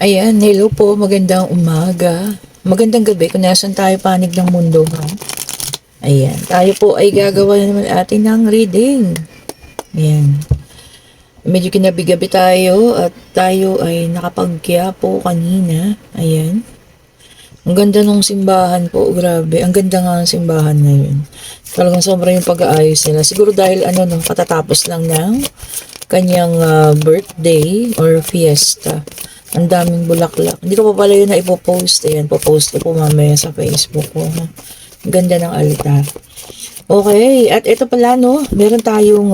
Ayan, hello po, magandang umaga. Magandang gabi kung nasan tayo panig ng mundo, ha? Ayan, tayo po ay gagawa na naman atin ng reading. Ayan. Medyo kinabi-gabi tayo at tayo ay nakapagkyapo kanina. Ayan. Ang ganda ng simbahan po, grabe. Ang ganda nga ng simbahan ngayon. Talagang sobra yung pag-aayos nila. Siguro dahil katatapos lang ng kanyang birthday or fiesta. Ang daming bulaklak. Hindi ko pa pala yun na ipopost. Ayan, popost ko po mamaya sa Facebook ko. Ha? Ang ganda ng altar. Okay, at ito pala meron tayong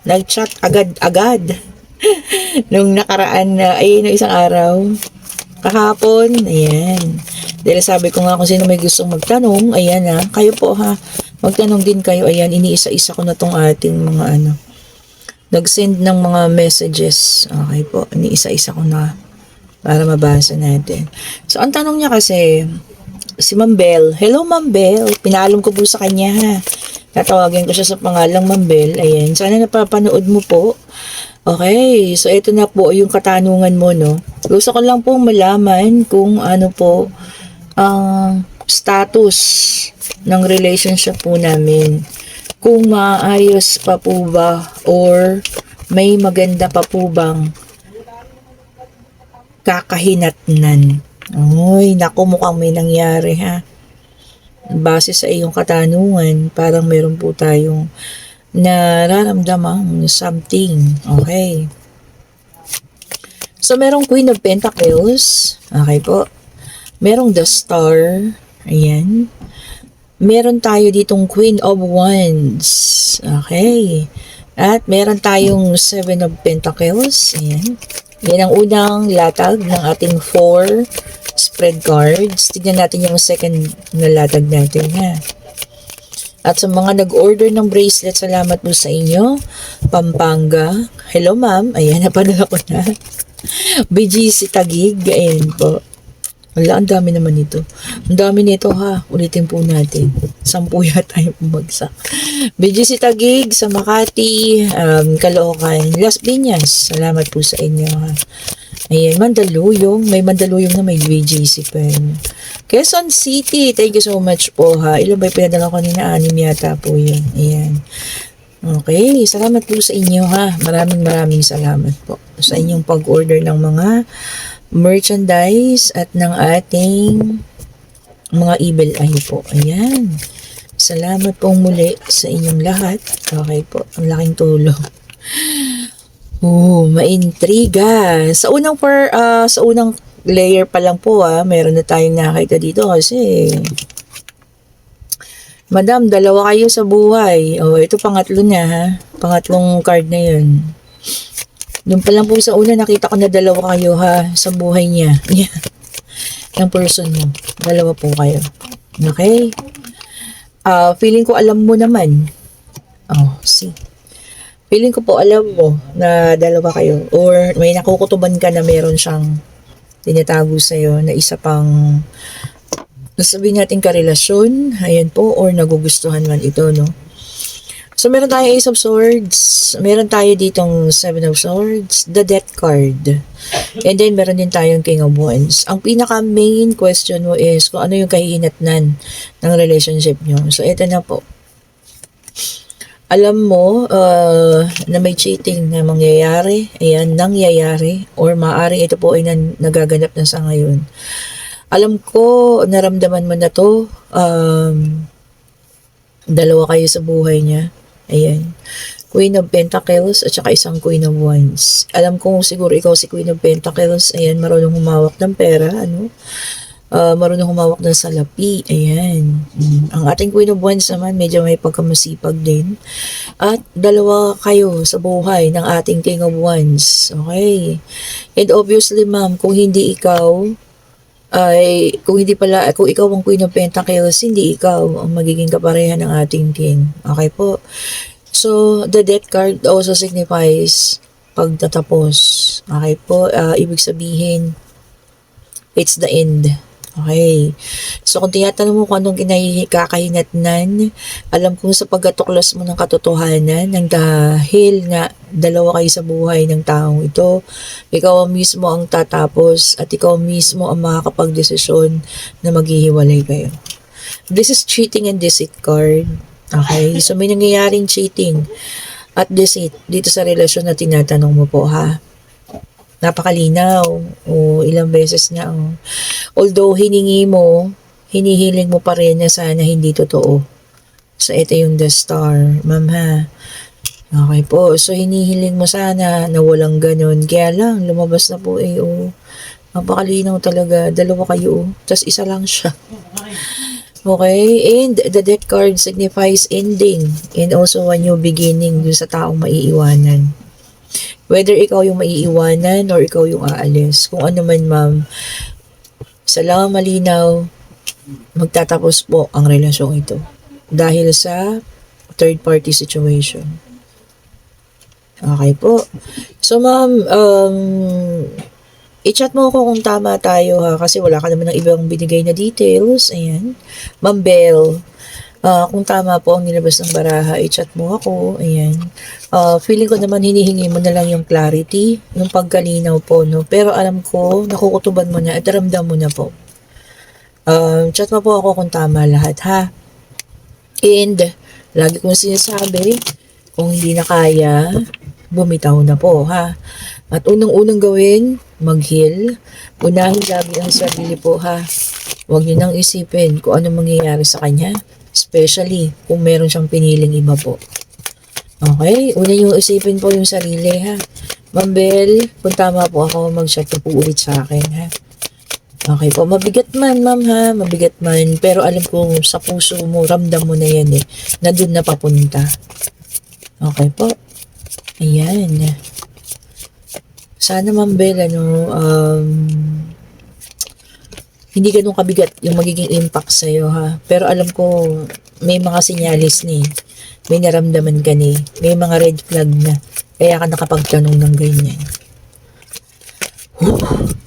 nag-chat agad-agad nung nakaraan na, nung isang araw. Kahapon, ayan. Dahil sabi ko nga kung sino may gustong magtanong, ayan kayo po magtanong din kayo, ayan, iniisa-isa ko na tong ating mga nag-send ng mga messages. Okay po, iniisa-isa ko na para mabasa natin. So, ang tanong niya kasi, si Ma'am Bell. Hello, Ma'am Bell. Pinaalam ko po sa kanya, ha. Tatawagin ko siya sa pangalang Ma'am Bell. Ayan. Sana napapanood mo po. Okay. So, ito na po yung katanungan mo, Gusto ko lang pong malaman kung ano po ang status ng relationship po namin. Kung maayos pa po ba or may maganda pa po bang kakahinatnan. Uy, naku, mukhang may nangyari, ha. Base sa iyong katanungan, parang meron po tayong nararamdamang something. Okay. So, merong Queen of Pentacles. Okay po. Merong The Star. Ayan. Meron tayo ditong Queen of Wands. Okay. At meron tayong Seven of Pentacles. Ayan. Yan ang unang latag ng ating 4 spread cards. Tignan natin yung second na latag natin, ha. At sa mga nag-order ng bracelet, salamat po sa inyo. Pampanga. Hello, ma'am. Ayan, napanood ko na. BGC Tagig. Ayan po. Wala, ang dami naman ito. Ang dami nito, ha. Ulitin po natin. 10 yata yung bumagsak. BGC Tagig sa Makati, Caloocan, Las Piñas. Salamat po sa inyo, ha. Ayan, Mandaluyong. May Mandaluyong na may BGC pa yun. Quezon City. Thank you so much po, ha. Ilan ba yung pinadala ko kanina? 6 yata po yun. Ayan. Okay. Salamat po sa inyo, ha. Maraming salamat po sa inyong pag-order ng mga merchandise at ng ating mga Evil Eye po. Ayan. Salamat pong muli sa inyong lahat. Okay po. Ang laking tulong. Maintriga. Sa unang layer pa lang po, meron na tayong nakita dito kasi Madam, dalawa kayo sa buhay. Ito pangatlo na, ha. Pangatlong card na 'yun. Doon pa lang po sa una, nakita ko na dalawa kayo, ha, sa buhay niya. Yung person mo. Dalawa po kayo. Okay? Feeling ko alam mo naman. See. Feeling ko po alam mo na dalawa kayo. Or may nakukutuban ka na meron siyang tinatago sa'yo na isa pang nasabihin natin karelasyon. Ayan po. Or nagugustuhan man ito, So, meron tayo Ace of Swords. Meron tayo ditong Seven of Swords. The Death card. And then, meron din tayong King of Wands. Ang pinaka-main question mo is kung ano yung kahihinatnan ng relationship nyo. So, ito na po. Alam mo na may cheating na mangyayari. Ayan, nangyayari. Or maaari ito po ay nagaganap na sa ngayon. Alam ko, naramdaman mo na to. Dalawa kayo sa buhay niya. Ayan. Queen of Pentacles at saka isang Queen of Wands. Alam ko siguro ikaw si Queen of Pentacles. Ayan, marunong humawak ng pera. Marunong humawak ng salapi. Ayan. Ang ating Queen of Wands naman, medyo may pagkamasipag din. At dalawa kayo sa buhay ng ating King of Wands. Okay. And obviously, ma'am, kung hindi ikaw, kung ikaw ang Queen of Pentacles, hindi ikaw ang magiging kapareha ng ating king. Okay po. So, the Death card also signifies pagtatapos. Okay po. Ibig sabihin, it's the end. Okay. So, kung tinatanong mo kung anong kakahinatnan, alam kong sa pagkatuklas mo ng katotohanan, ng dahil nga Dalawa kayo sa buhay ng taong ito. Ikaw ang mismo ang tatapos at ikaw mismo ang makakapagdesisyon na maghihiwalay kayo. This is cheating and deceit card. Okay? So may nangyayaring cheating at deceit dito sa relasyon na tinatanong mo po, ha? Napakalinaw. O ilang beses na. Oh. Although hinihiling mo pa rin na sana hindi totoo. So ito yung the star, ma'am, ha. Okay po. So hinihiling mo sana na walang ganun. Kaya lang, lumabas na po oh. Napakalinaw talaga. Dalawa kayo. Tapos isa lang siya. Okay? And the death card signifies ending and also a new beginning dun sa taong maiiwanan. Whether ikaw yung maiiwanan or ikaw yung aalis. Kung ano man, ma'am, sa lang malinaw, magtatapos po ang relasyong ito. Dahil sa third party situation. Okay po. So, ma'am, i-chat mo ako kung tama tayo, ha, kasi wala ka naman ng ibang binigay na details. Ayan. Ma'am Bell, kung tama po ang nilabas ng baraha, i-chat mo ako. Ayan. Feeling ko naman hinihingi mo na lang yung clarity, yung pagkalinaw po, no? Pero alam ko, nakukutuban mo na at ramdam mo na po. Chat mo po ako kung tama lahat, ha? And, lagi kong sinasabi, kung hindi na kaya, bumitaw na po, ha? At unang-unang gawin, mag-heal. Unahin lagi ang sarili po, ha? Huwag niyo nang isipin kung ano mangyayari sa kanya. Especially kung meron siyang piniling iba po. Okay? Una yung isipin po yung sarili, ha? Ma'am Bell, kung tama po ako, mag-chat po ulit sa akin, ha? Okay po. Mabigat man, ma'am, ha? Mabigat man. Pero alam ko sa puso mo, ramdam mo na yan, eh. Na doon na papunta. Okay po. Ayan. Sana, Ma'am Bell, hindi ganun kabigat yung magiging impact sa'yo, ha? Pero alam ko, may mga sinyalis ni. May naramdaman ka ni. May mga red flag na. Kaya ka nakapagtanong ng ganyan.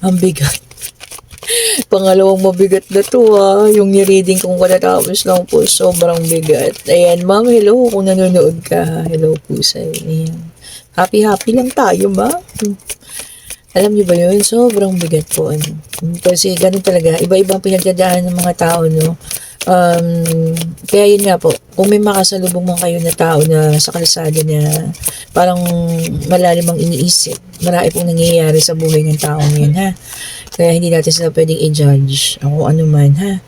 Ang bigat. Pangalawang mabigat na to, ha? Yung ni-reading kong katatapos lang po, sobrang bigat. Ayan, ma'am, hello. Kung nanonood ka, ha? Hello po sa'yo. Ayan. Happy lang tayo, ba? Alam niyo ba yun? Sobrang bigat po. Kasi ganun talaga. Iba-ibang pinagdadaan ng mga tao, no? Kaya yun nga po. Kung may makasalubong man kayo na tao na sa kalsada na parang malalim ang iniisip, marami pong nangyayari sa buhay ng tao ngayon, ha? Kaya hindi natin sila pwedeng i-judge. Kung ano man, ha?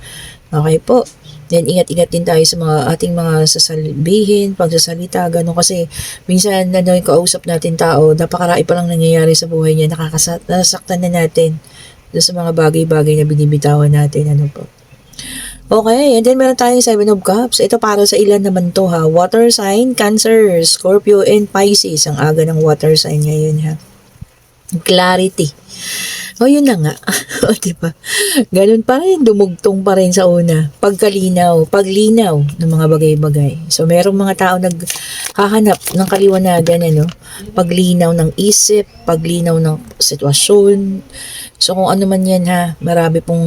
Okay po. Then, ingat-ingat din tayo sa mga ating mga sasabihin, pagsasalita, gano'n. Kasi, minsan, yung kausap natin tao, napakarami pa lang nangyayari sa buhay niya, nasaktan na natin sa mga bagay-bagay na binibitawan natin. Ano po. Okay, and then meron tayong 7 of Cups. Ito para sa ilan naman to, ha. Water sign, Cancer, Scorpio, and Pisces. Ang aga ng water sign ngayon, ha. Clarity. O, yun na nga. O, diba? Ganun pa rin, dumugtong pa rin sa una. Paglinaw ng mga bagay-bagay. So, merong mga tao naghahanap ng kaliwanagan, paglinaw ng isip, paglinaw ng sitwasyon. So, kung ano man yan, ha, marami pong,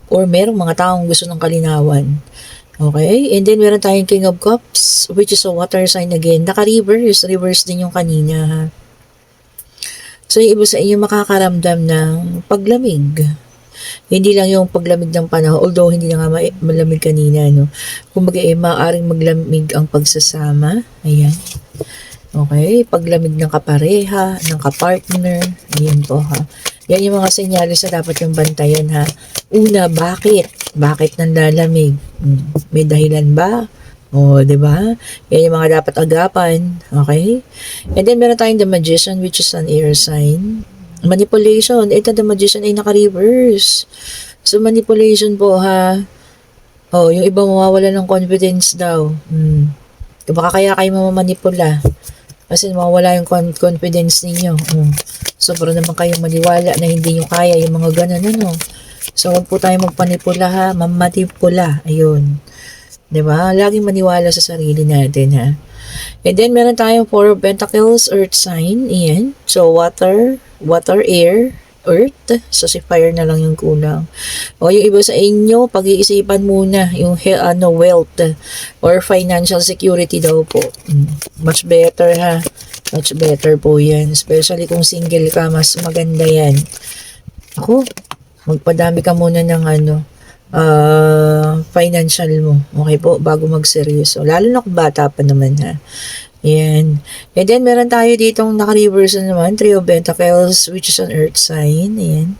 or merong mga taong gusto ng kalinawan. Okay? And then, meron tayong King of Cups, which is a water sign again. Reverse din yung kanina, ha. So, yung iba sa inyo makakaramdam ng paglamig. Hindi lang yung paglamig ng panahon, although hindi na nga malamig kanina, no? Kumbaga, maaaring maglamig ang pagsasama. Ayan. Okay? Paglamig ng kapareha, ng kapartner. Ayan po, ha. Yan yung mga senyalis na dapat yung bantayan, ha. Una, bakit? Bakit nanlalamig? May dahilan ba? O, diba? Yan yung mga dapat agapan. Okay? And then, meron tayong the Magician, which is an air sign. Manipulation. Ito, the Magician ay naka-reverse. So, manipulation po, ha? O, yung iba mawawala ng confidence daw. Baka kaya kayo mamamanipula. Kasi mawawala yung confidence ninyo. Sobra naman kayong maniwala na hindi nyo kaya yung mga ganun, So, huwag po tayo magpanipula, ha? Mamatipula. Ayun. Diba? Laging maniwala sa sarili natin, ha? And then, meron tayong 4 of Pentacles, Earth sign. Iyan. So, water, air, Earth. So, si fire na lang yung kulang. O, yung iba sa inyo, pag-iisipan muna yung wealth or financial security daw po. Much better, ha? Much better po yan. Especially kung single ka, mas maganda yan. Ako, magpadami ka muna ng financial mo. Okay po, bago magseryoso. Lalo na kung bata pa naman ha. Yan. And then, meron tayo ditong naka-reverse na naman, Three of Pentacles, which is an earth sign. Ayan.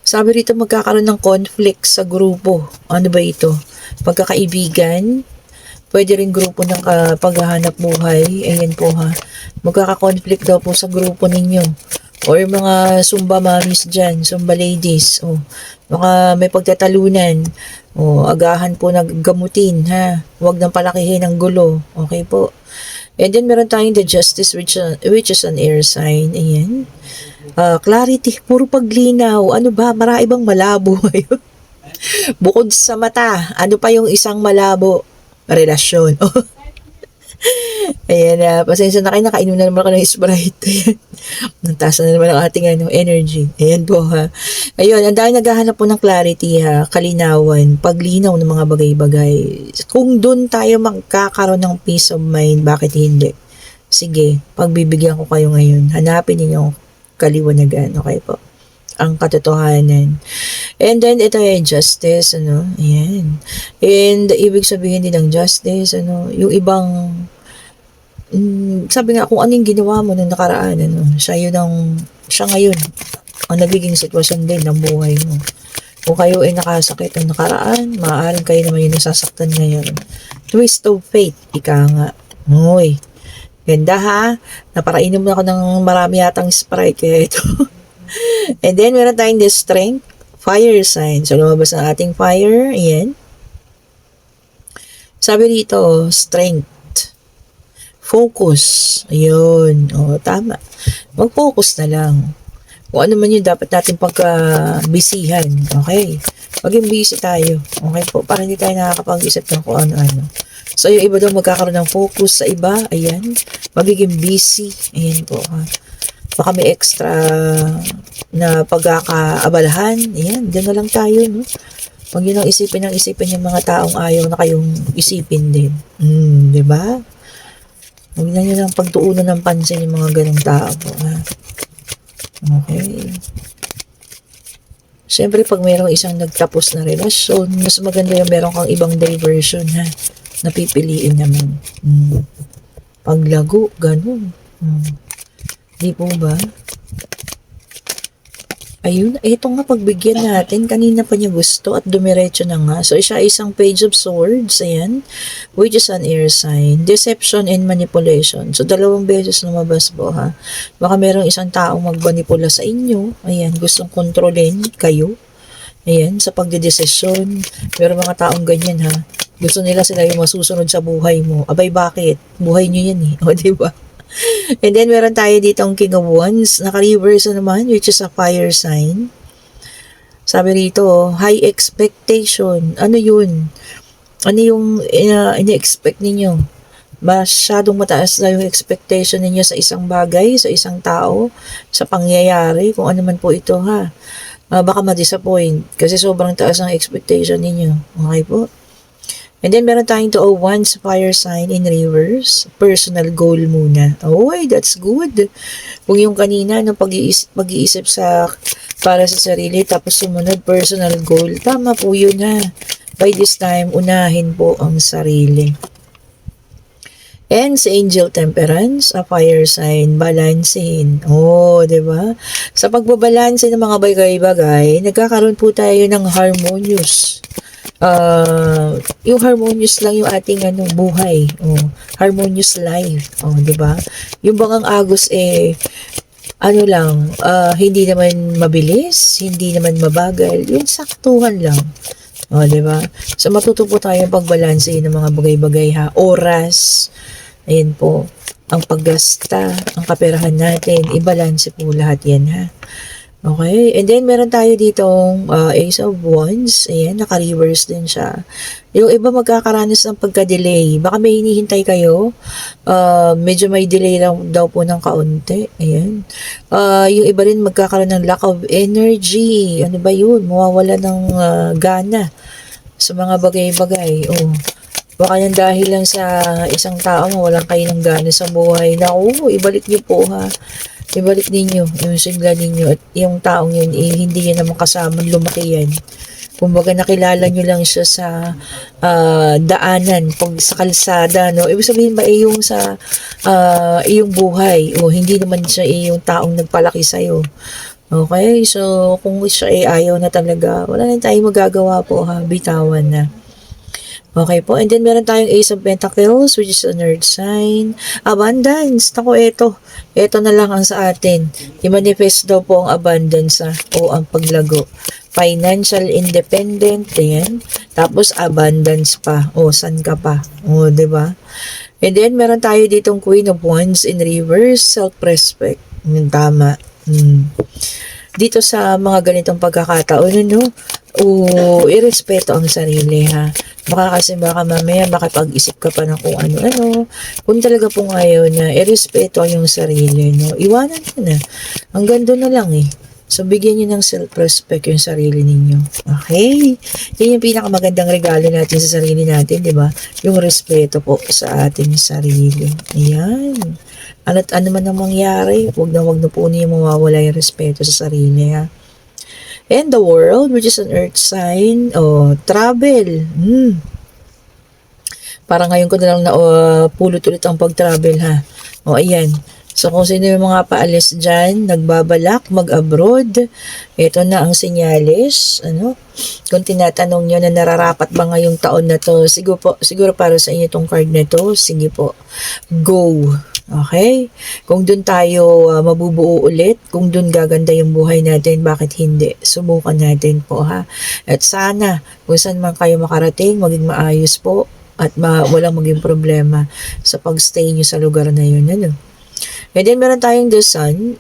Sabi rito, magkakaroon ng conflict sa grupo. Ano ba ito? Pagkakaibigan, pwede rin grupo ng paghahanap buhay. Ayan po ha. Magkaka-conflict daw po sa grupo ninyo. Or mga Zumba mommies dyan, Zumba ladies. O, baka may pagtatalunan. O, agahan po naggamutin ha. Huwag nang palakihin ang gulo. Okay po. And then meron tayong the Justice which is an air sign. Ayan. Clarity, puro paglinaw. Ano ba? Marami bang malabo ngayon? Bukod sa mata, ano pa yung isang malabo? Relasyon. Ayan, pasensya na kayo, nakainom na naman ako ng Sprite. Ayan. Nantaas na naman ang ating energy. Ayan po ha. Ayun, ang dahil naghahanap po ng clarity ha, kalinawan, paglinaw ng mga bagay-bagay. Kung doon tayo magkakaroon ng peace of mind, bakit hindi? Sige, pagbibigyan ko kayo ngayon. Hanapin niyo kaliwanagan, okay po? Ang katotohanan. And then, ito ay justice, ayan. And, ibig sabihin din ng justice, yung ibang, sabi nga, kung anong ginawa mo nung nakaraan, siya ngayon, ang nagiging sitwasyon din ng buhay mo. Kung kayo ay nakasakit ng nakaraan, maaaring kayo naman yung nasasaktan ngayon. Twist of fate, ika nga. Uy, ganda ha. Naparainom na ako ng marami yatang Sprite kaya ito. And then, meron tayong the strength, fire sign. So, lumabas ang ating fire. Ayan. Sabi dito, strength. Focus. Ayun. O, tama. Mag-focus na lang. Kung ano man yun, dapat natin pagka-busyhan. Okay. Maging busy tayo. Okay po. Para hindi tayo nakakapag-isip ng kung ano-ano. So, yung iba daw magkakaroon ng focus sa iba. Ayan. Magiging busy. Ayan po. Baka may extra na pagkakaabalahan. Ayan. Diyan na lang tayo, no? Huwag yun ang isipin yung mga taong ayaw na kayong isipin din. Diba? Huwag na nyo lang pagtuunan ng pansin yung mga ganong tao. Ha? Okay. Siyempre, pag mayroong isang nagtapos na relasyon, mas maganda yung meron kang ibang diversion, ha? Napipiliin naman. Paglago, ganun. Di po ba? Ayun, ito nga pagbigyan natin. Kanina pa niya gusto at dumiretso na nga. So, siya isang page of swords. Ayan. Which is an air sign. Deception and manipulation. So, 2 beses lumabas po ha. Baka merong isang taong magmanipula sa inyo. Ayan, gustong kontrolin kayo. Ayan, sa pagdedesisyon. Pero mga taong ganyan ha. Gusto nila sila yung masusunod sa buhay mo. Abay, bakit? Buhay nyo yan eh. O, diba? And then, meron tayo ditong King of Wands. Naka-reverse naman, which is a fire sign. Sabi rito, high expectation. Ano yun? Ano yung ina-expect ninyo? Masyadong mataas na yung expectation ninyo sa isang bagay, sa isang tao, sa pangyayari, kung ano man po ito ha. Baka ma-disappoint kasi sobrang taas ang expectation ninyo. Okay po? And then, meron tayong 2 of Wands, fire sign in reverse. Personal goal muna. Oy, that's good. Kung yung kanina, pag-iisip para sa sarili, tapos sumunod, personal goal. Tama po yun ha. By this time, unahin po ang sarili. And sa Angel Temperance, a fire sign, balansin. Oh, di ba? Sa pagbabalanse ng mga bagay-bagay, nagkakaroon po tayo ng harmonious. Yung harmonious lang yung ating buhay. Harmonious life. Di ba? Yung bang agos hindi naman mabilis, hindi naman mabagal, yung saktuhan lang. Di ba? So matuto po tayo pagbalanse ng mga bagay-bagay ha. Oras. Ayan po. Ang paggasta, ang kaperahan natin, ibalanse po lahat yan ha. Okay, and then meron tayo ditong Ace of Wands. Ayan, naka-reverse din siya. Yung iba magkakaranas ng pagka-delay. Baka may hinihintay kayo. Medyo may delay daw po ng kaunti. Ayan. Yung iba rin magkakaroon ng lack of energy. Ano ba yun? Mawawala ng gana sa mga bagay-bagay. Baka yan dahil lang sa isang tao walang kayo ng gana sa buhay. Naku, ibalik niyo po ha. Ibalik ninyo yung sigla ninyo at yung taong yun, hindi yan naman kasama lumaki yan. Kumbaga nakilala nyo lang siya sa daanan, pag sa kalsada, no? Ibig sabihin ba yung sa iyong buhay o hindi naman siya yung taong nagpalaki sa'yo. Okay, so kung siya ayaw na talaga, wala na tayong magagawa po ha, bitawan na. Okay po, and then meron tayong Ace of Pentacles, which is an earth sign. Abundance, naku ito na lang ang sa atin. I-manifest daw po ang abundance o ang paglago. Financial independent, yan. Tapos abundance pa, san ka pa, ba? Diba? And then meron tayo ditong Queen of Wands in reverse, self-respect. Tama. Dito sa mga ganitong pagkakataon, irespeto ang sarili ha. Baka kasi mamaya makipag-isip ka pa na kung ano-ano. Kung talaga pong ayaw na, irespeto yung sarili, no? Iwanan mo na. Hanggang doon na lang eh. So, bigyan nyo ng self-respect yung sarili ninyo. Okay? Yan yung pinakamagandang regalo natin sa sarili natin, di ba? Yung respeto po sa ating sarili. Ayan. Ano't ano man ang mangyari, wag na po niyo mawawala yung respeto sa sarili, ha? And the world, which is an earth sign, travel. Parang ngayon ko na lang na pulot ulit ang pag-travel, ha? Ayan. So, kung sino yung mga paalis dyan, nagbabalak, mag-abroad, ito na ang senyales, Kung tinatanong nyo na nararapat ba ngayong taon na to, siguro para sa inyo itong card na to, sige po, go. Okay? Kung dun tayo mabubuo ulit, kung dun gaganda yung buhay natin, bakit hindi? Subukan natin po ha. At sana, kung saan man kayo makarating, maging maayos po at walang maging problema sa pagstay nyo sa lugar na yun. And then meron tayong the sun,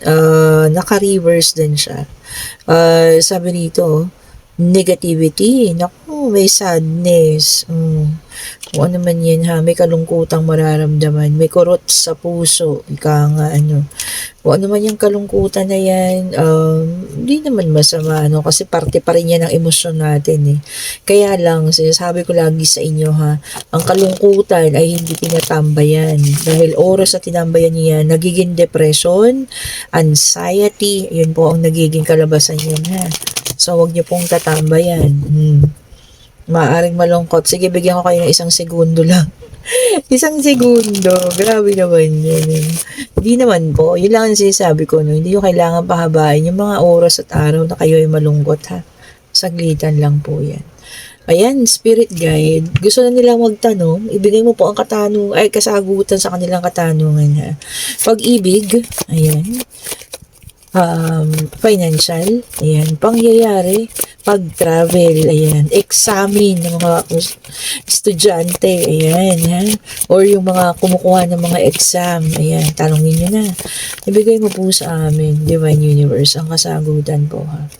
naka-reverse din siya. Sabi rito, negativity, naku, may sadness, kung ano man yan ha, may kalungkutang mararamdaman, may kurot sa puso, kung ano man yung kalungkutan na yan, hindi naman masama, kasi parte pa rin yan ng emosyon natin eh. Kaya lang, sinasabi ko lagi sa inyo ha, ang kalungkutan ay hindi tinatambayan, dahil oras na tinambayan niya, nagiging depression, anxiety, yun po ang nagiging kalabasan yan ha. So, wag niyo pong tatambayan. Maaring malungkot. Sige, bigyan ko kayo ng 1 segundo lang. 1 segundo. Grabe naman yun. Hindi naman po. Yun lang ang sinasabi ko. Hindi nyo kailangan pahabain yung mga oras at araw na kayo ay malungkot ha. Saglitan lang po yan. Ayan, spirit guide. Gusto na nilang magtanong. Ibigay mo po ang kasagutan sa kanilang katanungan ha. Pag-ibig. Ayan. Financial, ayan, pangyayari, pag-travel, ayan, examine ng mga estudyante, ayan, ha? Or yung mga kumukuha ng mga exam, ayan, tanongin nyo na. Ibigay mo po sa amin, Divine Universe, ang kasagutan po, ha?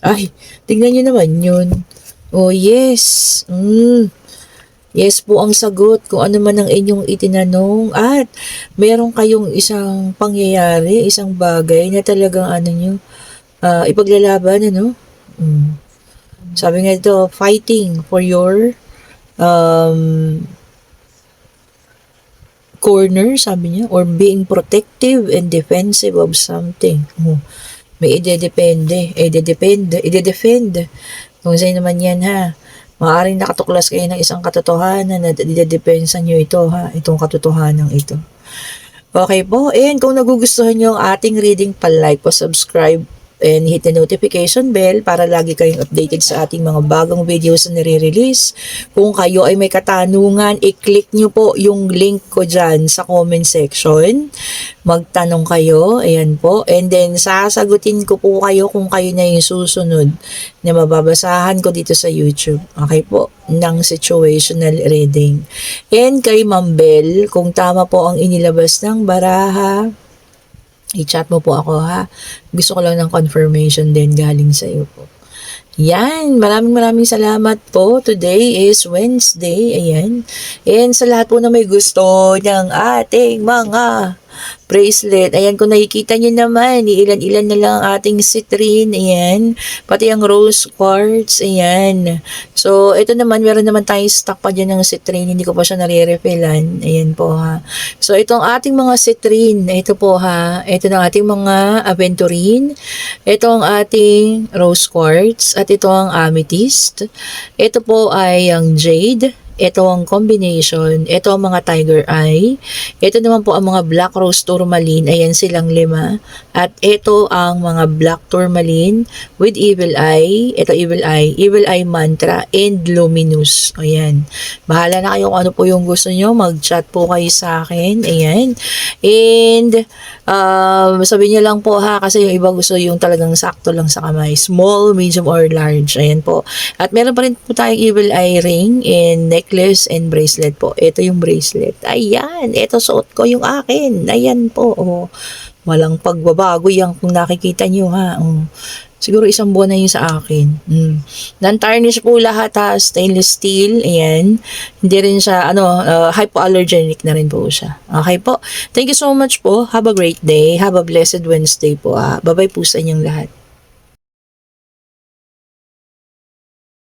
Ay, tignan nyo naman yun. Yes. Yes po ang sagot kung ano man ang inyong itinanong at meron kayong isang pangyayari, isang bagay na talagang ipaglalaban, Sabi nga ito, fighting for your corner, sabi niya, or being protective and defensive of something. May ide-defend. Kung sa'yo naman yan ha. Maaaring nakatuklas kayo ng isang katotohanan na didepensa nyo ito ha, itong katotohanan ito. Okay po, and kung nagugustuhan nyo ang ating reading, pa-like po, subscribe, and hit the notification bell para lagi kayong updated sa ating mga bagong videos na nire-release. Kung kayo ay may katanungan, i-click nyo po yung link ko dyan sa comment section. Magtanong kayo, ayan po. And then, sasagutin ko po kayo kung kayo na yung susunod na mababasahan ko dito sa YouTube. Okay po, ng situational reading. And kay Ma'am Bell, kung tama po ang inilabas ng baraha, i-chat mo po ako ha. Gusto ko lang ng confirmation din galing sa iyo po. Yan, maraming salamat po. Today is Wednesday, ayan. And sa lahat po na may gusto ng ating mga bracelet. Ayan, kung nakikita nyo naman, ilan-ilan na lang ang ating citrine. Ayan. Pati ang rose quartz. Ayan. So, ito naman, meron naman tayong stock pa dyan ng citrine. Hindi ko pa siya nare-refillan. Ayan po ha. So, itong ating mga citrine. Ito po ha. Ito ng ating mga aventurine. Ito ang ating rose quartz. At ito ang amethyst. Ito po ay ang jade. Ito ang combination. Ito ang mga tiger eye. Ito naman po ang mga black rose tourmaline. Ayan silang 5. At ito ang mga black tourmaline with evil eye. Ito evil eye mantra and luminous. Ayan. Bahala na kayo kung ano po yung gusto nyo. Mag-chat po kayo sa akin. Ayan. And sabihin nyo lang po ha, kasi yung iba gusto yung talagang sakto lang sa kamay. Small, medium, or large. Ayan po. At meron pa rin po tayong evil eye ring and necklace and bracelet po. Ito yung bracelet. Ayan. Ito suot ko yung akin. Ayan po. Oh. Walang pagbabago yan kung nakikita nyo ha. Oh. Siguro isang buwan na yun sa akin. Non-tarnish po lahat ha. Stainless steel. Ayan. Hindi rin siya, hypoallergenic na rin po siya. Okay po. Thank you so much po. Have a great day. Have a blessed Wednesday po. Bye-bye po sa inyong lahat.